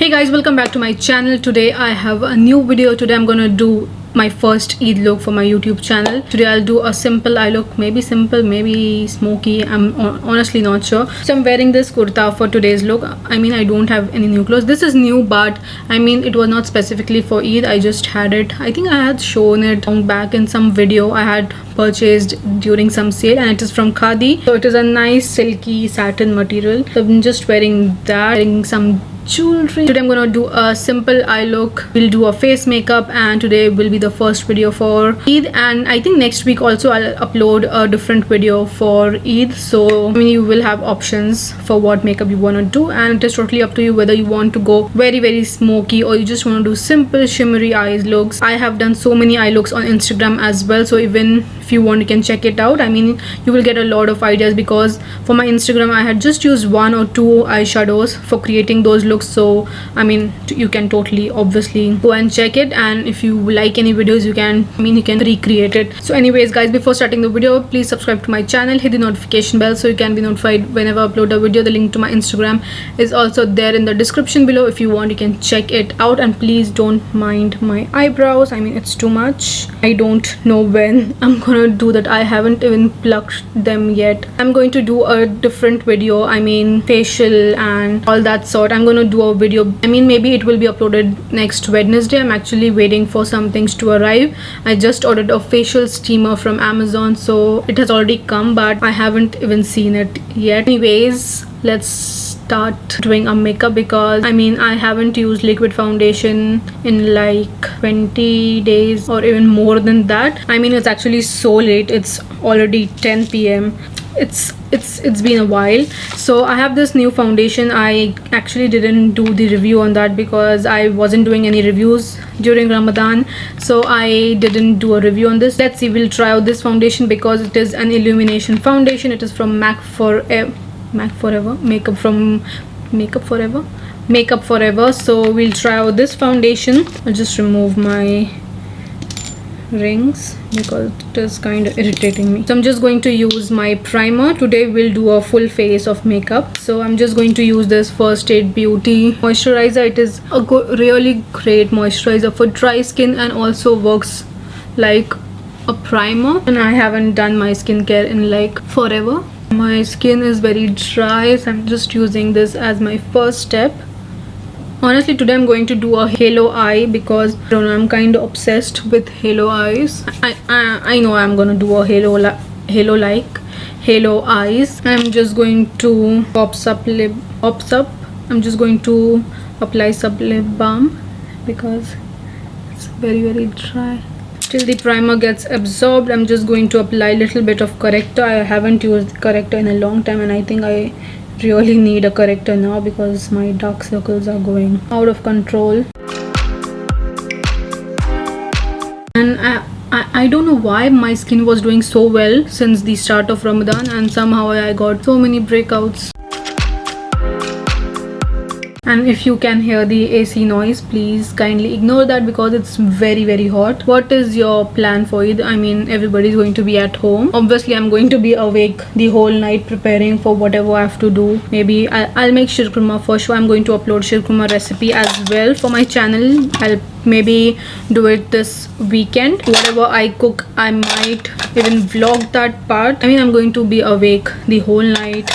Hey guys, welcome back to my channel. Today I have a new video. Today I'm gonna do my first Eid look for my YouTube channel. Today I'll do a simple eye look, maybe simple, maybe smoky, I'm honestly not sure. So I'm wearing this kurta for today's look. I mean, I don't have any new clothes. This is new, but I mean it was not specifically for Eid. I just had it. I think I had shown it back in some video I had purchased during some sale, and it is from Khadi. So it is a nice silky satin material. So I'm just wearing that, wearing some jewelry. Today I'm gonna do a simple eye look. We'll do a face makeup, and today will be the first video for Eid, and I think next week also I'll upload a different video for Eid. So I mean, you will have options for what makeup you want to do, and it is totally up to you whether you want to go very smoky or you just want to do simple shimmery eyes looks. I have done so many eye looks on Instagram as well, so even if you want you can check it out. I mean, you will get a lot of ideas because for my Instagram I had just used 1 or 2 eyeshadows for creating those looks. So I mean, you can totally obviously go and check it, and if you like any videos you can recreate it. So anyways guys, before starting the video, please subscribe to my channel, hit the notification bell so you can be notified whenever I upload a video. The link to my Instagram is also there in the description below. If you want you can check it out, and please don't mind my eyebrows. I mean, it's too much. I don't know when I'm gonna do that. I haven't even plucked them yet. I'm going to do a different video, I mean facial and all that sort. I'm gonna do a video, I mean maybe it will be uploaded next Wednesday. I'm actually waiting for some things to arrive. I just ordered a facial steamer from Amazon, so it has already come, but I haven't even seen it yet. Anyways, let's start doing a makeup because I mean I haven't used liquid foundation in like 20 days or even more than that. I mean, it's actually so late. It's already 10 p.m. It's been a while. So I have this new foundation. I actually didn't do the review on that because I wasn't doing any reviews during Ramadan, so I didn't do a review on this. Let's see, we'll try out this foundation because it is an illumination foundation. It is from Makeup Forever. So we'll try out this foundation. I'll just remove my rings because it is kind of irritating me. So I'm just going to use my primer. Today we'll do a full face of makeup, so I'm just going to use this First Aid Beauty moisturizer. It is a really great moisturizer for dry skin and also works like a primer, and I haven't done my skincare in like forever. My skin is very dry, so I'm just using this as my first step. Honestly, today I'm going to do a halo eye because I don't know, I'm kind of obsessed with halo eyes. I know I'm gonna do a halo eyes. I'm just going to I'm just going to apply some lip balm because it's very dry. Till the primer gets absorbed, I'm just going to apply a little bit of corrector. I haven't used corrector in a long time, and I think I really need a corrector now because my dark circles are going out of control. And I don't know why my skin was doing so well since the start of Ramadan, and somehow I got so many breakouts. And if you can hear the AC noise, please kindly ignore that because it's very hot. What is your plan for Eid? I mean, everybody's going to be at home. Obviously, I'm going to be awake the whole night preparing for whatever I have to do. Maybe I'll make shirkurma for sure. I'm going to upload shirkurma recipe as well for my channel. I'll maybe do it this weekend. Whatever I cook, I might even vlog that part. I mean, I'm going to be awake the whole night,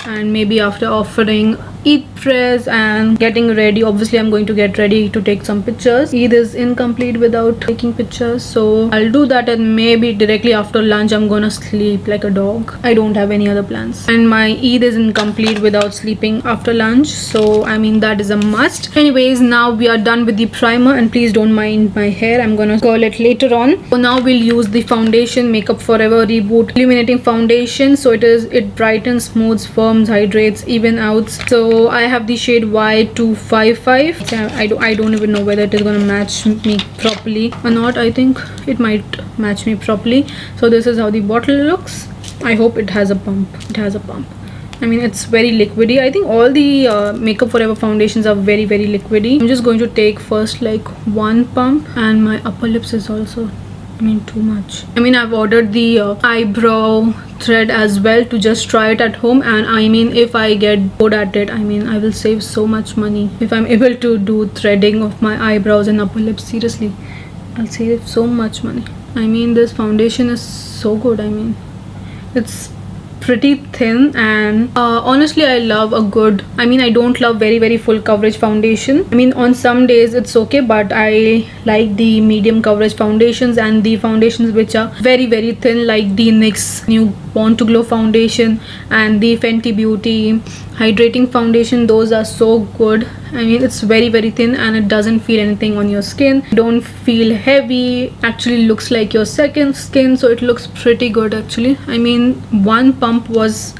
and maybe after offering Eid prayers and getting ready, obviously I'm going to get ready to take some pictures. Eid is incomplete without taking pictures, so I'll do that, and maybe directly after lunch I'm gonna sleep like a dog. I don't have any other plans, and my Eid is incomplete without sleeping after lunch, so I mean that is a must. Anyways, now we are done with the primer, and please don't mind my hair, I'm gonna curl it later on. So now we'll use the foundation, Makeup Forever Reboot Illuminating Foundation. So it brightens, smooths, firms, hydrates, even out. So I have the shade Y255. I don't even know whether it is gonna match me properly or not. I think it might match me properly. So this is how the bottle looks. I hope it has a pump. I mean, it's very liquidy. I think all the Makeup Forever foundations are very liquidy. I'm just going to take first like one pump, and my upper lips is also I mean, too much. I mean, I've ordered the eyebrow thread as well to just try it at home, and I mean, if I get good at it, I mean, I will save so much money if I'm able to do threading of my eyebrows and upper lips. Seriously, I'll save so much money. I mean, this foundation is so good. I mean, it's pretty thin, and honestly, I love a good, I mean, I don't love very full coverage foundation. I mean, on some days it's okay, but I like the medium coverage foundations, and the foundations which are very thin, like the NYX new Born to Glow foundation and the Fenty Beauty hydrating foundation. Those are so good. I mean, it's very thin and it doesn't feel anything on your skin. Don't feel heavy. Actually looks like your second skin, so it looks pretty good actually. I mean, one pump was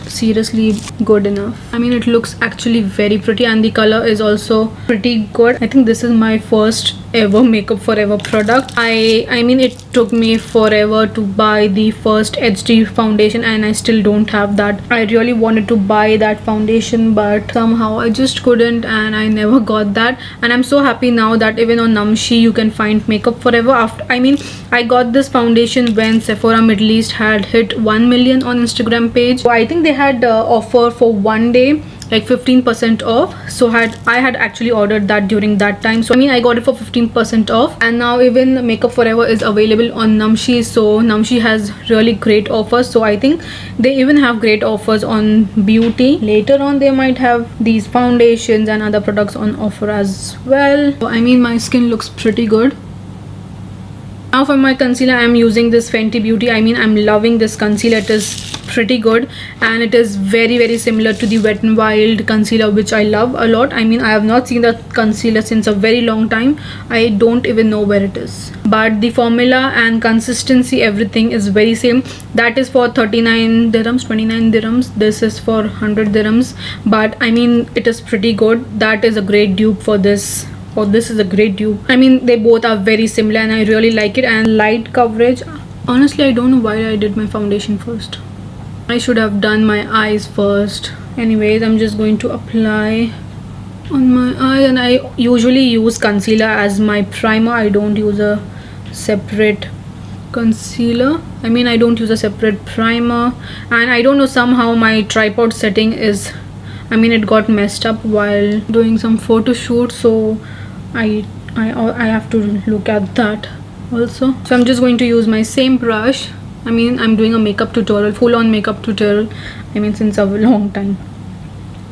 seriously good enough. I mean, it looks actually very pretty, and the color is also pretty good. I think this is my first ever Makeup Forever product. I mean, it took me forever to buy the first HD foundation, and I still don't have that. I really wanted to buy that foundation, but somehow I just couldn't, and I never got that. And I'm so happy now that even on Namshi you can find Makeup Forever. After, I mean, I got this foundation when Sephora Middle East had hit 1 million on Instagram page. So I think they had offer for one day, like 15% off. So I had actually ordered that during that time. So I mean, I got it for 15% off, and now even Makeup Forever is available on Namshi. So Namshi has really great offers. So I think they even have great offers on beauty. Later on they might have these foundations and other products on offer as well. So, I mean, my skin looks pretty good. Now for my concealer, I am using this Fenty Beauty. I mean, I'm loving this concealer. It is pretty good, and it is very similar to the Wet n Wild concealer, which I love a lot. I mean, I have not seen that concealer since a very long time. I don't even know where it is, but the formula and consistency, everything is very same. That is for 39 dirhams, 29 dirhams. This is for 100 dirhams, but I mean, it is pretty good. That is a great dupe for this. Oh, this is a great dupe. I mean, they both are very similar and I really like it. And light coverage, honestly, I don't know why I did my foundation first. I should have done my eyes first. Anyways, I'm just going to apply on my eye, and I usually use concealer as my primer. I don't use a separate concealer. I mean, I don't use a separate primer, and I don't know, somehow my tripod setting is, I mean, it got messed up while doing some photo shoot, so I have to look at that also. So I'm just going to use my same brush. I mean, I'm doing a makeup tutorial, full-on makeup tutorial, I mean, since a long time.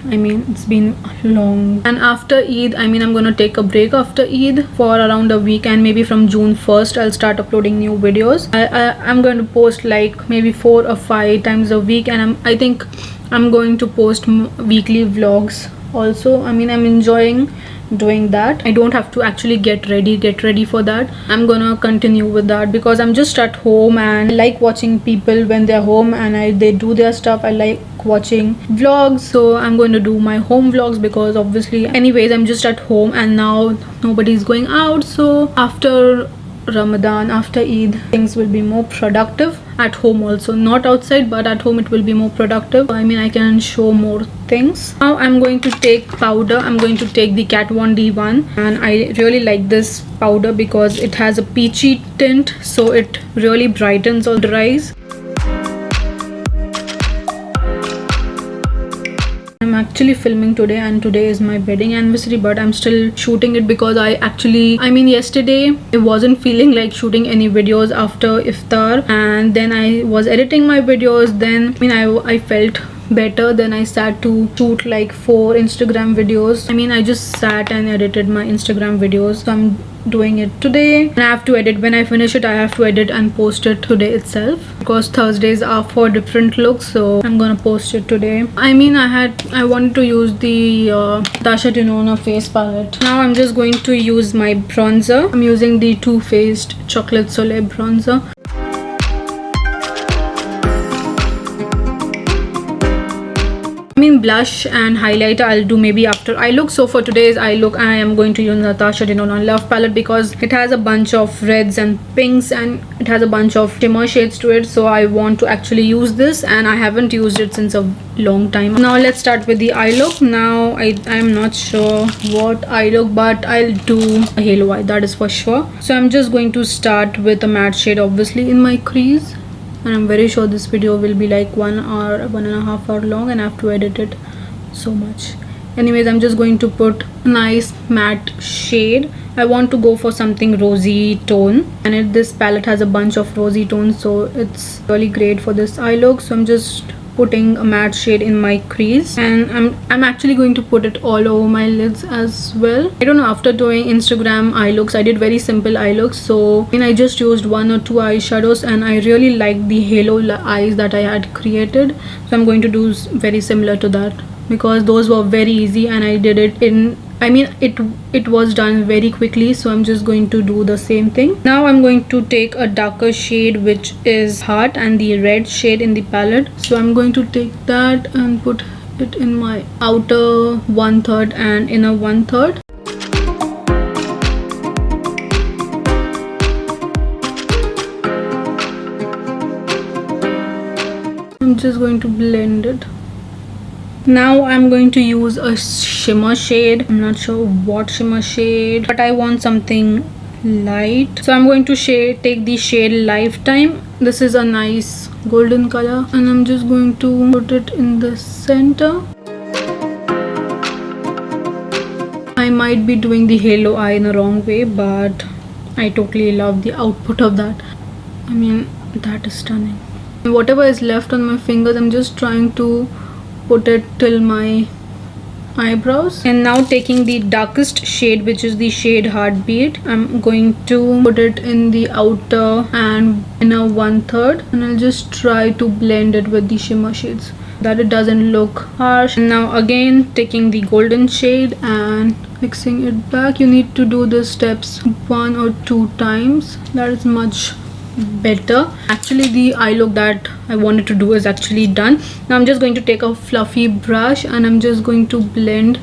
I mean, it's been long. And after Eid, I mean, I'm gonna take a break after Eid for around a week, and maybe from June 1st I'll start uploading new videos. I'm going to post like maybe 4 or 5 times a week, and I think I'm going to post weekly vlogs also. I mean, I'm enjoying doing that. I don't have to actually get ready for that. I'm gonna continue with that because I'm just at home and I like watching people when they're home and they do their stuff. I like watching vlogs, so I'm going to do my home vlogs because obviously, anyways, I'm just at home and now nobody's going out. So after Ramadan, after Eid, things will be more productive at home also, not outside, but at home it will be more productive. I mean, I can show more things. Now I'm going to take powder. I'm going to take the Kat Von D one, and I really like this powder because it has a peachy tint, so it really brightens all the eyes. I'm actually filming today, and today is my wedding anniversary, but I'm still shooting it because I mean, yesterday I wasn't feeling like shooting any videos after iftar, and then I was editing my videos. Then I mean, I felt better. Then I sat to shoot like 4 Instagram videos. I mean, I just sat and edited my Instagram videos, so I'm doing it today, and I have to edit. When I finish it, I have to edit and post it today itself because Thursdays are for different looks, so I'm gonna post it today. I mean, I wanted to use the Tasha Denona face palette. Now I'm just going to use my bronzer. I'm using the Too Faced Chocolate Soleil bronzer. I mean, blush and highlighter I'll do maybe after eye look. So for today's eye look, I am going to use Natasha Denona Love palette because it has a bunch of reds and pinks and it has a bunch of shimmer shades to it. So I want to actually use this, and I haven't used it since a long time. Now let's start with the eye look. Now I'm not sure what eye look, but I'll do a halo eye, that is for sure. So I'm just going to start with a matte shade obviously in my crease. And I'm very sure this video will be like 1 hour, 1.5 hours long, and I have to edit it so much. Anyways, I'm just going to put a nice matte shade. I want to go for something rosy tone, and this palette has a bunch of rosy tones, so it's really great for this eye look. So I'm just putting a matte shade in my crease, and I'm actually going to put it all over my lids as well. I don't know, after doing Instagram eye looks, I did very simple eye looks, so I just used 1 or 2 eyeshadows, and I really liked the halo eyes that I had created. So I'm going to do very similar to that because those were very easy, and I did it in, I mean, it was done very quickly. So I'm just going to do the same thing. Now I'm going to take a darker shade, which is Heart, and the red shade in the palette. So I'm going to take that and put it in my outer 1/3 and inner 1/3. I'm just going to blend it. Now I'm going to use a shimmer shade. I'm not sure what shimmer shade, but I want something light. So I'm going to take the shade Lifetime. This is a nice golden color, and I'm just going to put it in the center. I might be doing the halo eye in the wrong way, but I totally love the output of that. I mean, that is stunning. Whatever is left on my fingers, I'm just trying to put it till my eyebrows. And now taking the darkest shade, which is the shade Heartbeat, I'm going to put it in the outer and inner 1/3, and I'll just try to blend it with the shimmer shades that it doesn't look harsh. And now again taking the golden shade and mixing it back. You need to do the steps 1 or 2 times. That is much better. Actually, the eye look that I wanted to do is actually done. Now I'm just going to take a fluffy brush, and I'm just going to blend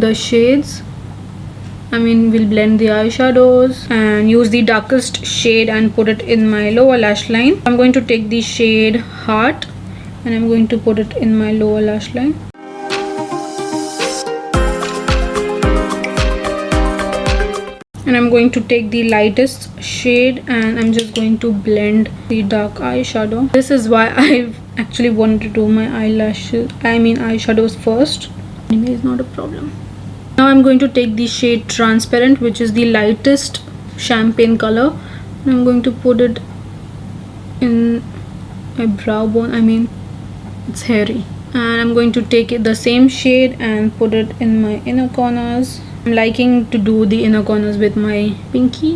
the shades. I mean, we'll blend the eyeshadows and use the darkest shade and put it in my lower lash line. I'm going to take the shade Heart, and I'm going to put it in my lower lash line. And I'm going to take the lightest shade, and I'm just going to blend the dark eyeshadow. This is why I actually wanted to do my eyeshadows first. Anyway, it's not a problem. Now I'm going to take the shade Transparent, which is the lightest champagne color, and I'm going to put it in my brow bone. I mean, it's hairy. And I'm going to take the same shade and put it in my inner corners. I'm liking to do the inner corners with my pinky,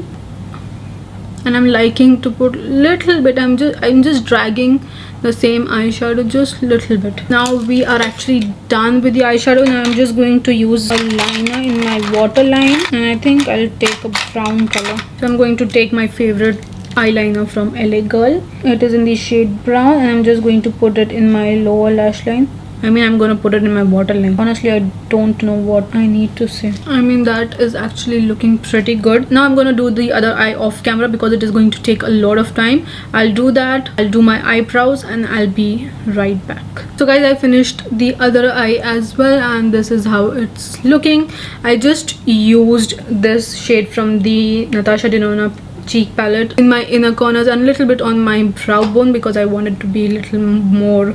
and I'm liking to put little bit. I'm just dragging the same eyeshadow just little bit. Now we are actually done with the eyeshadow. Now I'm just going to use a liner in my waterline, and I think I'll take a brown color. So I'm going to take my favorite eyeliner from LA Girl. It is in the shade brown, and I'm just going to put it in my lower lash line. I mean, I'm gonna put it in my waterline. Honestly, I don't know what I need to say. I mean, that is actually looking pretty good. Now I'm gonna do the other eye off camera because it is going to take a lot of time. I'll do that. I'll do my eyebrows, and I'll be right back. So guys, I finished the other eye as well, and this is how it's looking. I just used this shade from the Natasha Denona cheek palette in my inner corners and a little bit on my brow bone because I wanted to be a little more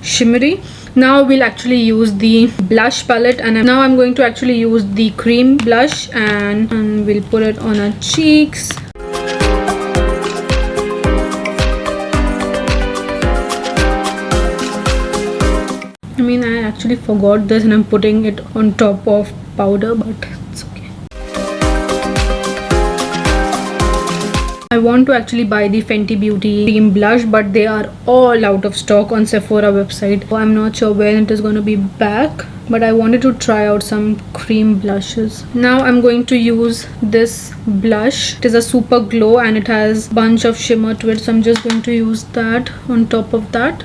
shimmery. Now we'll actually use the blush palette, and now I'm going to actually use the cream blush, and we'll put it on our cheeks. I mean, I actually forgot this, and I'm putting it on top of powder, but it's okay. I want to actually buy the Fenty Beauty cream blush, but they are all out of stock on Sephora website. So I'm not sure when it is going to be back, but I wanted to try out some cream blushes. Now I'm going to use this blush. It is a super glow and it has a bunch of shimmer to it, so I'm just going to use that on top of that.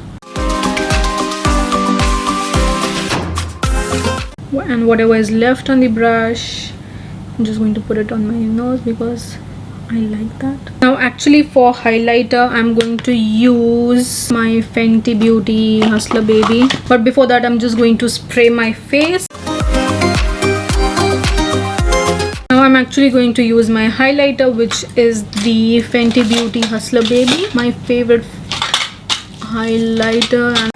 and whatever is left on the brush, I'm just going to put it on my nose because I like that. Now actually for highlighter I'm going to use my Fenty Beauty Hustler Baby, but before that I'm just going to spray my face. Now I'm actually going to use my highlighter, which is the Fenty Beauty Hustler Baby, my favorite highlighter. And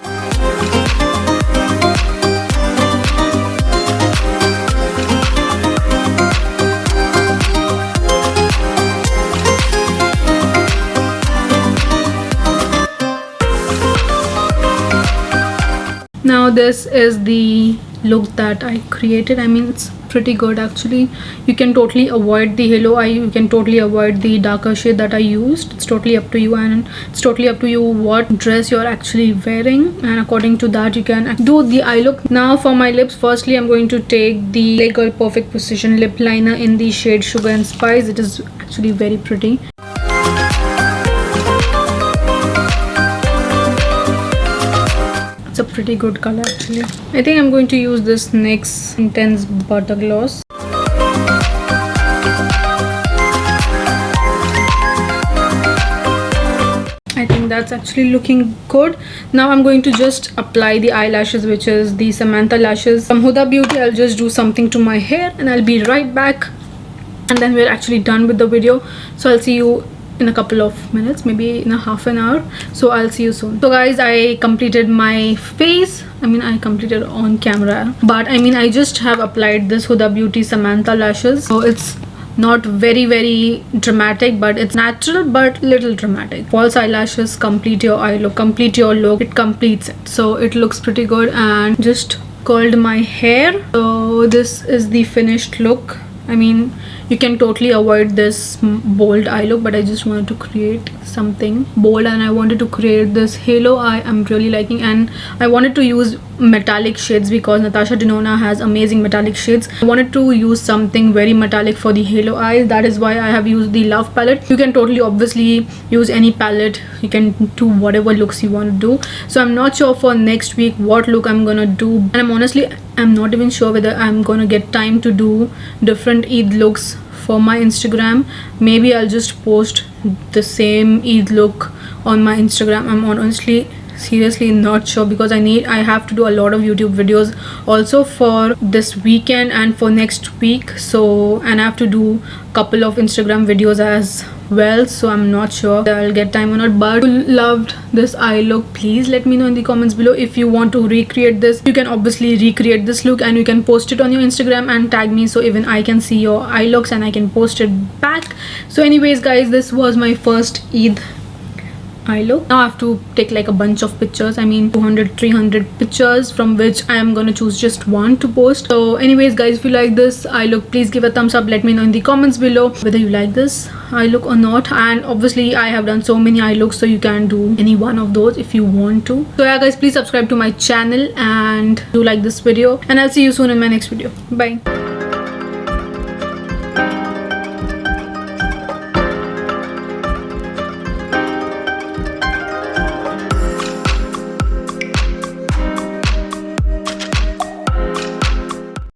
now this is the look that I created. I mean, it's pretty good actually. You can totally avoid the halo eye, you can totally avoid the darker shade that I used. It's totally up to you, and it's totally up to you what dress you're actually wearing, and according to that you can do the eye look. Now for my lips, firstly I'm going to take the LA Girl Perfect Precision lip liner in the shade Sugar and Spice. It is actually very pretty. It's a pretty good color actually. I think I'm going to use this NYX Intense Butter Gloss. I think that's actually looking good. Now I'm going to just apply the eyelashes, which is the Samantha lashes from Huda Beauty. I'll just do something to my hair and I'll be right back, and then we're actually done with the video. So I'll see you in a couple of minutes, maybe in a half an hour. So I'll see you soon. So guys, I completed my face. I mean, I completed on camera, but I mean I just have applied this Huda Beauty Samantha lashes. So it's not very dramatic, but it's natural but little dramatic. False eyelashes complete your eye look, complete your look. It completes it, so it looks pretty good. And just curled my hair. So this is the finished look. I mean, you can totally avoid this bold eye look, but I just wanted to create something bold, and I wanted to create this halo eye I'm really liking. And I wanted to use metallic shades because Natasha Denona has amazing metallic shades. I wanted to use something very metallic for the halo eyes. That is why I have used the Love palette. You can totally obviously use any palette. You can do whatever looks you want to do. So I'm not sure for next week what look I'm gonna do, and I'm not even sure whether I'm gonna get time to do different Eid looks for my Instagram. Maybe I'll just post the same Eid look on my Instagram. I'm honestly seriously not sure because I have to do a lot of YouTube videos also for this weekend and for next week. So, and I have to do a couple of Instagram videos as well, so I'm not sure that I'll get time or not. But if you loved this eye look, please let me know in the comments below. If you want to recreate this, you can obviously recreate this look and you can post it on your Instagram and tag me, so even I can see your eye looks and I can post it back. So anyways guys, this was my first Eid eye look. Now I have to take like a bunch of pictures, I mean 200-300 pictures, from which I am gonna choose just one to post. So anyways guys, if you like this eye look, please give a thumbs up. Let me know in the comments below whether you like this eye look or not. And obviously I have done so many eye looks, so you can do any one of those if you want to. So yeah guys, please subscribe to my channel and do like this video, and I'll see you soon in my next video. Bye.